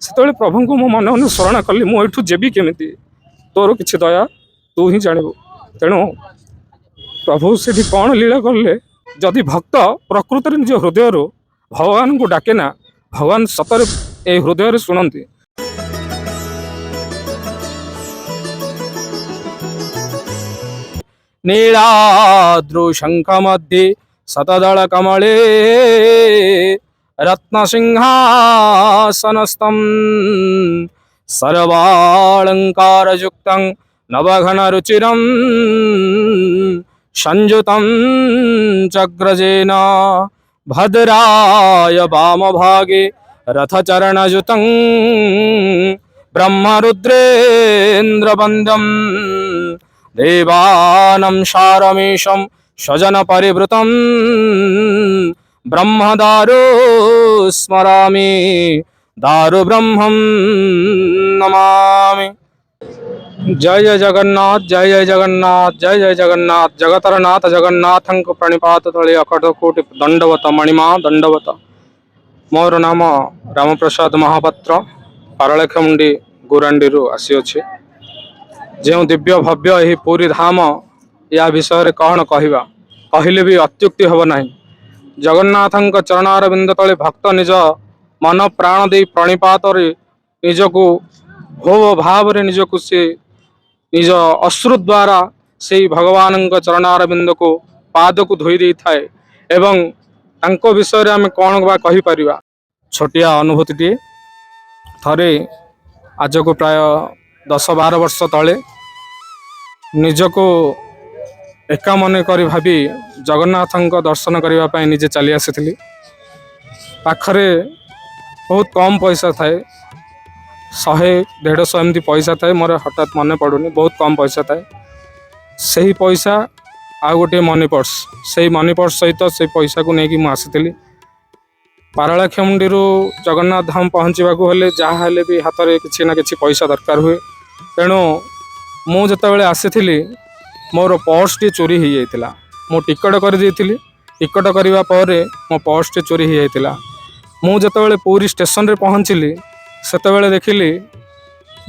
ସେତେବେଳେ ପ୍ରଭୁଙ୍କୁ ମୁଁ ମନେ ମନେ ଶରଣ କଲି, ମୁଁ ଏଠୁ ଯିବି କେମିତି, ତୋର କିଛି ଦୟା ତୁ ହିଁ ଜାଣିବୁ। ତେଣୁ ପ୍ରଭୁ ସେଠି କ'ଣ ଲୀଳା କଲେ, ଯଦି ଭକ୍ତ ପ୍ରକୃତରେ ନିଜ ହୃଦୟରୁ ଭଗବାନଙ୍କୁ ଡାକେ ନା, ଭଗବାନ ସତରେ ଏ ହୃଦୟରେ ଶୁଣନ୍ତି। नीलाद्रुशङ्ख मध्ये शतदल कमले रत्नसिंहासनस्थं सर्वालङ्कारयुक्तं नवघनरुचिरं संयुतं चक्रजेन भद्राय वामभागे रथचरणयुतं ब्रह्मरुद्रेन्द्रवन्द्यं देवानं शारमेशं स्वजन परिवृतं ब्रह्मदारु स्मरामि दारु ब्रह्मं नमामि। जय जय जगन्नाथ, जय जय जगन्नाथ, जय जय जगन्नाथ। जगतरनाथ जगन्नाथं को प्रणिपात तले अकट कोटि दंडवत मणिमा दंडवत। मोर नाम रामप्रसाद महापात्र, पारलाखेमुंडी गुरांडी आसी जो दिव्य भव्य यही पुरी धाम या विषय कौन कहवा, कहले भी अत्युक्ति हम ना। जगन्नाथं चरणारविंद तले भक्त निज मन प्राण दे प्रणिपात निजको भोव भाव निजको से निज अश्रु द्वारा से भगवान चरणारविंद को पाद को धोई दे थाए। एवं तांको विषय आम कौन बा कहि परिबा। छोटिया अनुभूति थरे आज को प्राय 10-12 वर्ष तले निजको एका मन कर भावी जगन्नाथं दर्शन करने निजे चली आसी। पाखरे बहुत कम पैसा थाए, 100-150 एमती पैसा थाए, मोर हठात मन पड़ूनी, बहुत कम पैसा थाए। से ही पैसा आ गोटे मनी पर्स, से मनी पर्स सहित से पैसा को लेकिन मुझे पारलाखेमुंडी जगन्नाथ धाम पहुँचवा हेले जहाँ हेले भी हाथ में किसी ना किसी पैसा दरकार हुए। तेणु मुझे आसी मोर पर्स टी चोरी हो जाता। मु टिकट कर टिकट करने पर मो पर्स टी चोरी हो जाता। मुझे पुरी स्टेशन रे पहुँचली से देखिली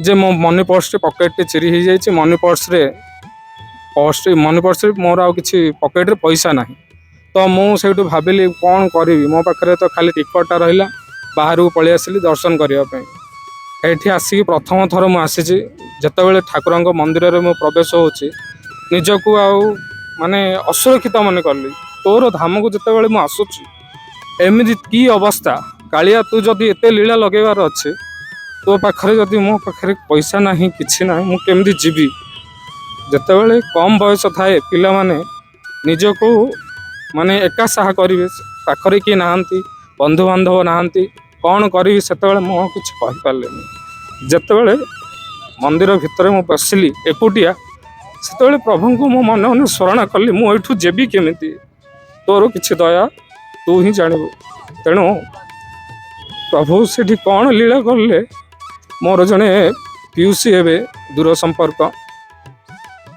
जे मो मनी पर्स टी पकेट टी चिरी हो जाए। मनी पर्स रे मोर आ किसी पकेट रे पैसा ना। तो मुझे भाविली कौन करी, मो पाखे तो खाली टिकटा रहा, बाहर को पलि आसिली दर्शन करने। एठी आसिक प्रथम थर मुझे जितेबाला ठाकुर मंदिर में प्रवेश होची निजको माने असुरक्षित मन कली। तोर धाम को जितेबाला मुझे आसुची एमती की अवस्था, कालिया तू जदि एते लीला लगेबार अच्छे तो पाखरे जदि मो पाखरे पैसा ना किछि ना, मु केमती जीवी। जितेबाला कम बयस थाए पिला माने निजको माने एका साहा करेंगे, पाखरे किए नहांती, बंधु बांधव नहांती, कौन करी से मु किसी कहीपारे। जितेबाला मंदिर भितर मु बसिली एकुटिया से प्रभु को मो मन मन शरण कली, मु एठू जेबी केमिति, तोर किछि दया तू ही जानबू। तेणु प्रभु सेठी कौन लीला कले, मोर जड़े पीयूसी हे दूर संपर्क,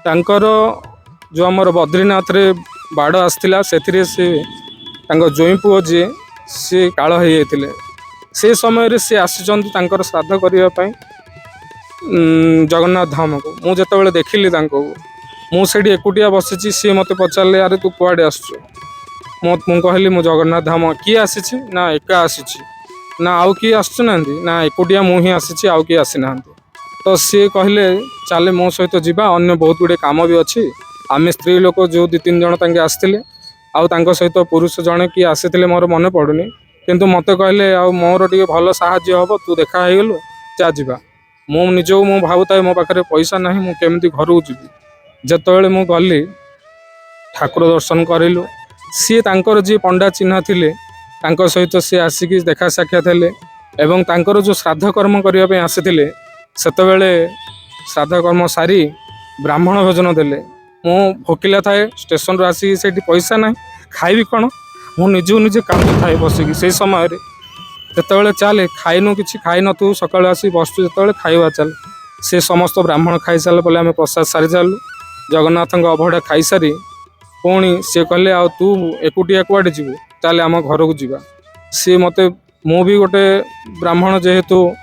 तांकर जो आमर बद्रीनाथ रे बाड़ आसला से जोई पुओ जी सी काल हो जाते से समय रे सी आसिचंती तांकर श्राद्ध करने जगन्नाथ धाम को। मुझे देखिली मुझे एकुटिया बसी, सी मत पचारे अरे तू कुआड़े आसु, मुझे कहली मु जगन्नाथ धाम किए आसी ना एका आसी ना आउ किए आसुना ना एकुटिया मुझे आसी आउ किए आसी ना। तो सी कहले चले मो सहित जावा, अन्य बहुत गुड़े कम भी अच्छी। आम स्त्री लोक जो 2-3 जन तांके आसते आउ सहित पुरुष जड़े किए आसी मोर मन पड़ूनी, किंतु मत कहले आ मोर टे भल साहाय्य हम, तू देखा होगलु जा जा। मु निजो मु भावुए मो पाखे पैसा ना, मु केमती घर को जी। जितेबाला मु गली ठाकुर दर्शन करूँ, सी तांकर जी पंडा चिन्ह थिले सहित सी आसिक देखा साक्षात हेले एवं तांकर जो श्राद्ध कर्म करने आसीथिले सेतेबेले श्राद्ध कर्म सारी ब्राह्मण भोजन देले। मु भोकिला थाए स्टेशन रू आसिक से पैसा ना, खाइबी कौन, मु निजू निजे कांदू थाए बसिक। से समय जितेबाला चले खाइनु कि खाई न तू सकाल आसी बसु जिते खाइबा चल, से समस्त ब्राह्मण खाई सारे बोले आम प्रसाद सारी सारू जगन्नाथ अभड़ा खाई सारी पुणी सी कहले आ तू एकुटिया कुआडे जीवु, चले आम घर को जीवा। सी मते मु भी गोटे ब्राह्मण जेहेतु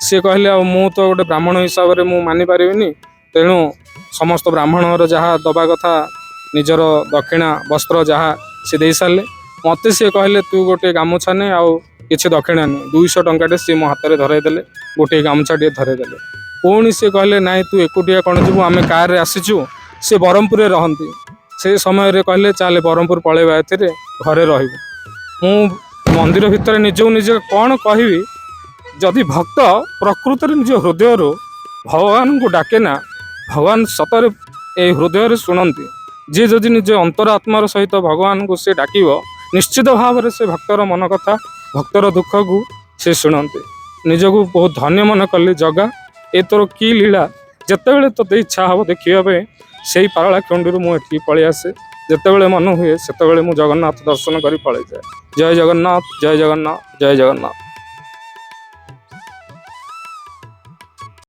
ସିଏ କହିଲେ ଆଉ ମୁଁ ତ ଗୋଟେ ବ୍ରାହ୍ମଣ ହିସାବରେ ମୁଁ ମାନିପାରିବିନି, ତେଣୁ ସମସ୍ତ ବ୍ରାହ୍ମଣର ଯାହା ଦେବା କଥା ନିଜର ଦକ୍ଷିଣା ବସ୍ତ୍ର ଯାହା ସେ ଦେଇସାରିଲେ। ମୋତେ ସିଏ କହିଲେ ତୁ ଗୋଟେ ଗାମୁଛା ନେ ଆଉ କିଛି ଦକ୍ଷିଣା ନେ, 200 ଟଙ୍କାଟେ ସିଏ ମୋ ହାତରେ ଧରେଇଦେଲେ, ଗୋଟିଏ ଗାମୁଛାଟିଏ ଧରେଇଦେଲେ। ପୁଣି ସିଏ କହିଲେ ନାଇଁ ତୁ ଏକୁଟିଆ କ'ଣ ଯିବୁ, ଆମେ କାର୍ରେ ଆସିଛୁ। ସେ ବ୍ରହ୍ମପୁରରେ ରହନ୍ତି। ସେ ସମୟରେ କହିଲେ ଚାଲେ ବ୍ରହ୍ମପୁର ପଳେଇବା, ଏଥିରେ ଘରେ ରହିବୁ। ମୁଁ ମନ୍ଦିର ଭିତରେ ନିଜକୁ ନିଜେ କ'ଣ କହିବି, ଯଦି ଭକ୍ତ ପ୍ରକୃତରେ ନିଜ ହୃଦୟରୁ ଭଗବାନଙ୍କୁ ଡାକେ ନା, ଭଗବାନ ସତରେ ଏଇ ହୃଦୟରେ ଶୁଣନ୍ତି। ଯିଏ ଯଦି ନିଜ ଅନ୍ତର ଆତ୍ମାର ସହିତ ଭଗବାନଙ୍କୁ ସେ ଡାକିବ, ନିଶ୍ଚିତ ଭାବରେ ସେ ଭକ୍ତର ମନ କଥା, ଭକ୍ତର ଦୁଃଖକୁ ସେ ଶୁଣନ୍ତି। ନିଜକୁ ବହୁତ ଧନ୍ୟ ମନେ କଲି, ଜଗା ଏ ତୋର କି ଲୀଳା, ଯେତେବେଳେ ତୋତେ ଇଚ୍ଛା ହେବ ଦେଖିବା ପାଇଁ ସେଇ ପାରଳାଖେମୁଣ୍ଡିରୁ ମୁଁ ଏଠିକି ପଳେଇ ଆସେ। ଯେତେବେଳେ ମନ ହୁଏ ସେତେବେଳେ ମୁଁ ଜଗନ୍ନାଥ ଦର୍ଶନ କରି ପଳେଇଯାଏ। ଜୟ ଜଗନ୍ନାଥ, ଜୟ ଜଗନ୍ନାଥ, ଜୟ ଜଗନ୍ନାଥ।